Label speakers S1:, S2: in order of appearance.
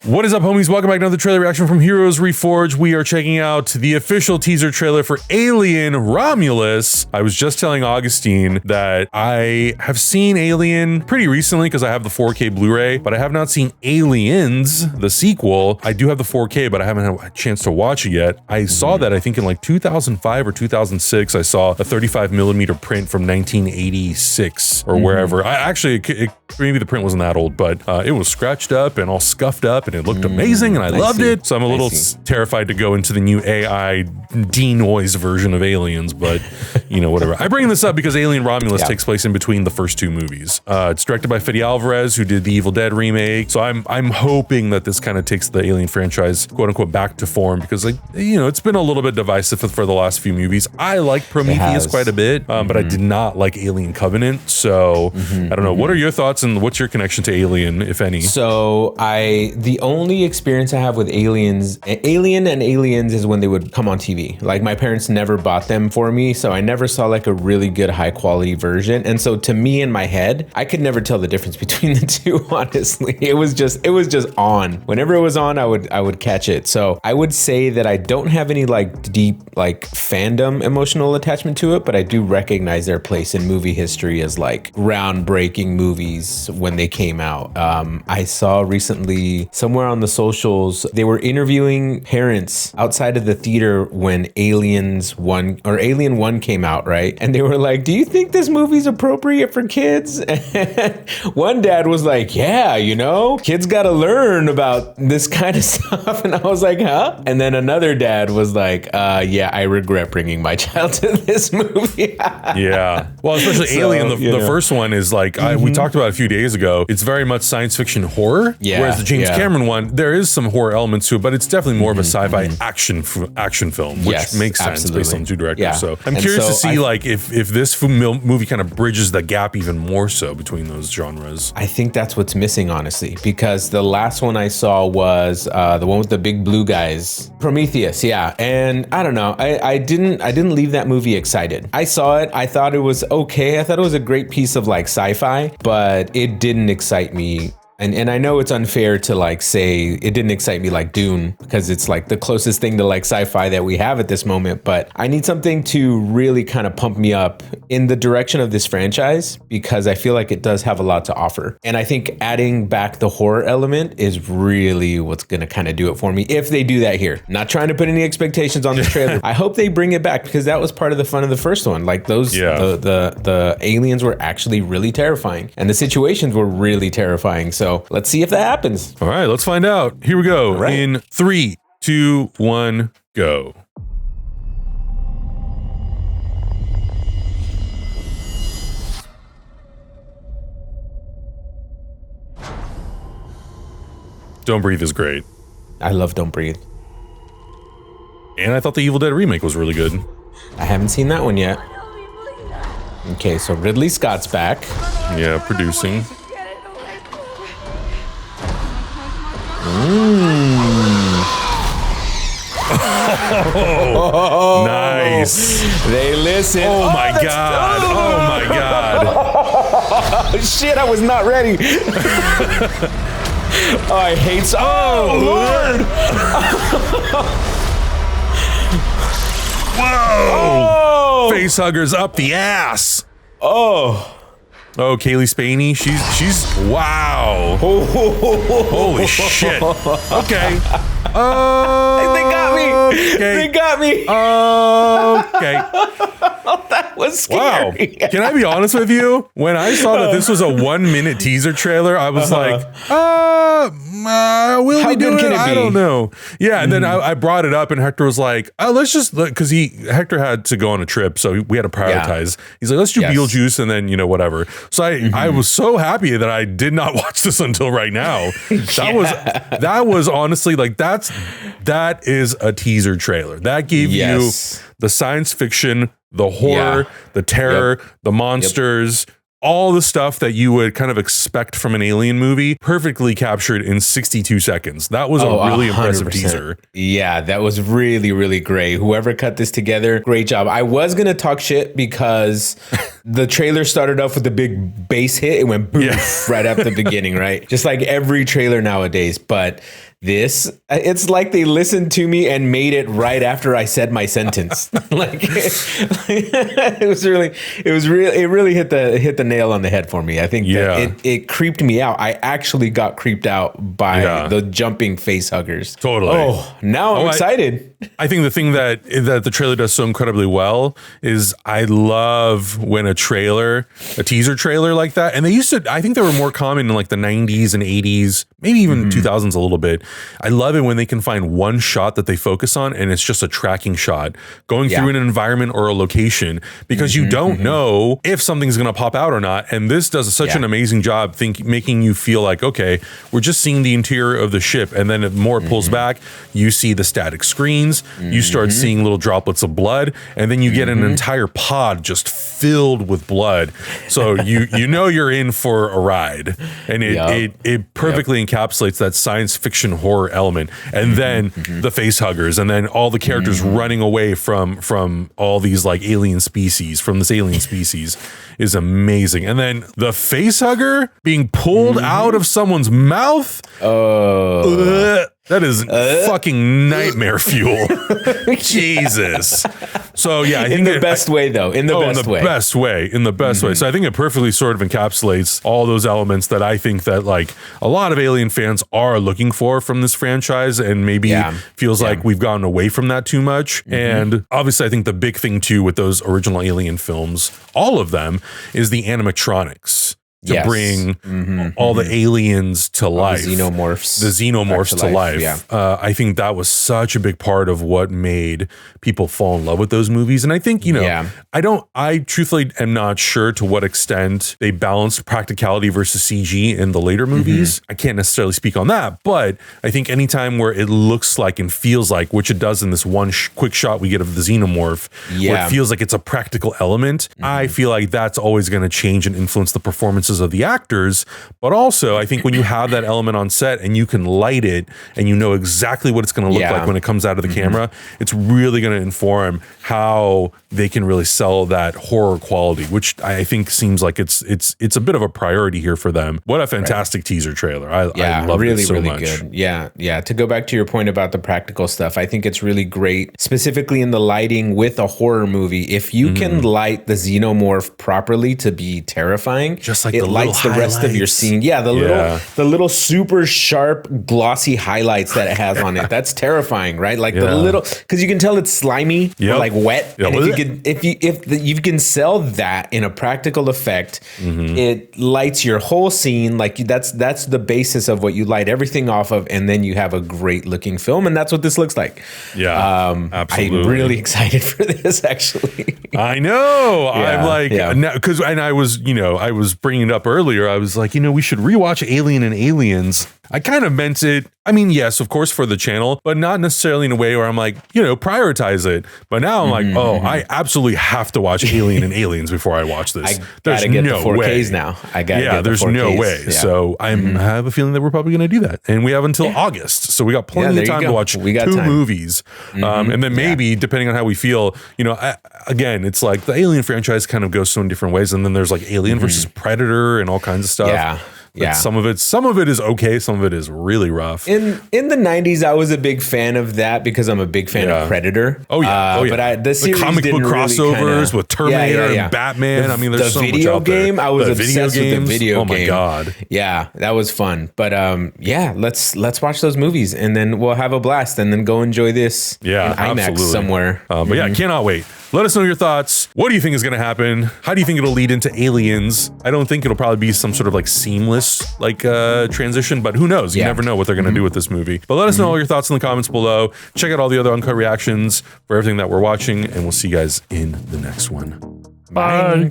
S1: What is up, homies? Welcome back to another trailer reaction from Heroes Reforged. We are checking out the official teaser trailer for Alien Romulus. I was just telling Augustine that I have seen Alien pretty recently because I have the 4K Blu-ray, but I have not seen Aliens, the sequel. I do have the 4K, but I haven't had a chance to watch it yet. I saw that, I think, in like 2005 or 2006. I saw a 35mm print from 1986 or wherever. Maybe the print wasn't that old, but it was scratched up and all scuffed up, and it looked amazing, and I loved it. So I'm a little terrified to go into the new AI denoise version of Aliens, but you know, whatever. I bring this up because Alien Romulus takes place in between the first two movies. It's directed by Fede Alvarez, who did the Evil Dead remake. So I'm hoping that this kind of takes the Alien franchise, quote unquote, back to form, because it's been a little bit divisive for the last few movies. I like Prometheus quite a bit, but I did not like Alien Covenant. So I don't know. What are your thoughts and what's your connection to Alien, if any?
S2: So the only experience I have with Alien and Aliens is when they would come on TV. Like, my parents never bought them for me, so I never saw like a really good high quality version. And so to me, in my head, I could never tell the difference between the two, honestly. It was just on. Whenever it was on, I would catch it. So I would say that I don't have any like deep like fandom emotional attachment to it, but I do recognize their place in movie history as like groundbreaking movies when they came out. I saw recently somewhere on the socials, they were interviewing parents outside of the theater when Alien 1 came out, right? And they were like, do you think this movie's appropriate for kids? And one dad was like, yeah, kids gotta learn about this kind of stuff. And I was like, huh? And then another dad was like, yeah, I regret bringing my child to this movie.
S1: Yeah. Well, especially Alien, the first one is like, we talked about a few days ago, it's very much science fiction horror. Yeah. Whereas the James Cameron one, there is some horror elements to it, but it's definitely more of a sci-fi action film, which makes sense based on two directors. Yeah. So I'm curious to see if this movie kind of bridges the gap even more so between those genres.
S2: I think that's what's missing, honestly, because the last one I saw was the one with the big blue guys, Prometheus. Yeah. And I don't know, I didn't leave that movie excited. I saw it. I thought it was okay. I thought it was a great piece of like sci-fi, but it didn't excite me. And I know it's unfair to like say it didn't excite me like Dune, because it's like the closest thing to like sci-fi that we have at this moment. But I need something to really kind of pump me up in the direction of this franchise, because I feel like it does have a lot to offer. And I think adding back the horror element is really what's going to kind of do it for me, if they do that here. Not trying to put any expectations on this trailer. I hope they bring it back, because that was part of the fun of the first one. Like those, the aliens were actually really terrifying, and the situations were really terrifying. So let's see if that happens.
S1: All right, let's find out. Here we go. Right. In 3, 2, 1, go. Don't Breathe is great.
S2: I love Don't Breathe.
S1: And I thought the Evil Dead remake was really good.
S2: I haven't seen that one yet. Okay, so Ridley Scott's back.
S1: Yeah, producing. Oh, nice.
S2: They listen.
S1: Oh my God. Oh my God.
S2: Shit, I was not ready. Oh, I hate. Oh, Lord.
S1: Whoa. Face huggers up the ass.
S2: Oh,
S1: Kaylee Spaney, she's wow. Holy shit. Okay.
S2: They got me.
S1: Okay.
S2: They got me.
S1: Okay.
S2: That was scary.
S1: Wow. Can I be honest with you? When I saw that this was a 1-minute teaser trailer, I was like, will we do it? I don't know. Yeah, and then I brought it up, and Hector was like, let's just, because Hector had to go on a trip, so we had to prioritize. He's like, let's do Beetlejuice, and then, whatever. So I was so happy that I did not watch this until right now. That was honestly like, that is a teaser trailer. That gave you the science fiction, the horror, the terror, the monsters, all the stuff that you would kind of expect from an Alien movie, perfectly captured in 62 seconds. That was a really 100%. Impressive teaser.
S2: Yeah, that was really, really great. Whoever cut this together, great job. I was going to talk shit because the trailer started off with a big bass hit. It went boom right at the beginning, right? Just like every trailer nowadays. But it's like they listened to me and made it right after I said my sentence. It really hit the nail on the head for me. I think that it creeped me out. I actually got creeped out by the jumping face huggers.
S1: Totally.
S2: Oh, now I'm excited.
S1: I think the thing that the trailer does so incredibly well is I love when a teaser trailer like that, and I think they were more common in like the 90s and 80s, maybe even 2000s a little bit. I love it when they can find one shot that they focus on and it's just a tracking shot going through an environment or a location, because you don't know if something's going to pop out or not. And this does such an amazing job making you feel like, okay, we're just seeing the interior of the ship. And then the more it pulls back, you see the static screens, you start seeing little droplets of blood, and then you get an entire pod just filled with blood. So you know you're in for a ride. And it perfectly encapsulates that science fiction horror element. And then the face huggers, and then all the characters running away from all these like alien species, from this alien species, is amazing. And then the face hugger being pulled out of someone's mouth. That is fucking nightmare fuel. Jesus. So yeah, I think
S2: in the best way though. In the best way. So I think it perfectly sort of encapsulates all those elements that I think that like a lot of Alien fans are looking for from this franchise, and maybe feels like we've gotten away from that too much. And obviously I think the big thing too with those original Alien films, all of them, is the animatronics. To bring all the aliens to life. The
S1: xenomorphs to life. Yeah. I think that was such a big part of what made people fall in love with those movies. And I think, I truthfully am not sure to what extent they balanced practicality versus CG in the later movies. I can't necessarily speak on that, but I think anytime where it looks like and feels like, which it does in this one quick shot we get of the xenomorph, where it feels like it's a practical element, I feel like that's always going to change and influence the performance of the actors. But also I think when you have that element on set and you can light it and you know exactly what it's going to look like when it comes out of the camera, it's really going to inform how they can really sell that horror quality, which I think seems like it's a bit of a priority here for them. What a fantastic teaser trailer. I love it so much.
S2: Good. Yeah. To go back to your point about the practical stuff, I think it's really great, specifically in the lighting with a horror movie. If you can light the xenomorph properly to be terrifying,
S1: just like
S2: it lights the rest of your scene. Yeah, the little super sharp glossy highlights that it has on it. That's terrifying, right? Like the little, because you can tell it's slimy or like wet. And if you can sell that in a practical effect, it lights your whole scene. Like that's the basis of what you light everything off of, and then you have a great looking film, and that's what this looks like.
S1: Absolutely.
S2: I'm really excited for this. Actually,
S1: I know. I'm like, because I was bringing it up earlier. I was like, we should rewatch Alien and Aliens. I kind of meant it. I mean, yes, of course, for the channel, but not necessarily in a way where I'm like, prioritize it. But now I'm like, I absolutely have to watch Alien and Aliens before I watch this.
S2: There's gotta get the 4Ks now.
S1: There's no way. Yeah. So I have a feeling that we're probably going to do that. And we have until August. So we got plenty of time to watch two movies. And then maybe, depending on how we feel, again, it's like the Alien franchise kind of goes so in different ways. And then there's like Alien versus Predator and all kinds of stuff. Yeah. Some of it is okay. Some of it is really rough.
S2: In the 90s, I was a big fan of that because I'm a big fan of Predator. But the series
S1: comic book crossovers with Terminator and Batman. I mean, there's so much out there.
S2: Game, I was obsessed with the video game.
S1: Oh my God.
S2: Yeah, that was fun. But let's watch those movies and then we'll have a blast and then go enjoy this in IMAX somewhere.
S1: But I cannot wait. Let us know your thoughts. What do you think is going to happen? How do you think it'll lead into Aliens? I don't think it'll probably be some sort of like seamless transition, but who knows? You never know what they're going to do with this movie. But let us know all your thoughts in the comments below. Check out all the other uncut reactions for everything that we're watching, and we'll see you guys in the next one.
S2: Bye.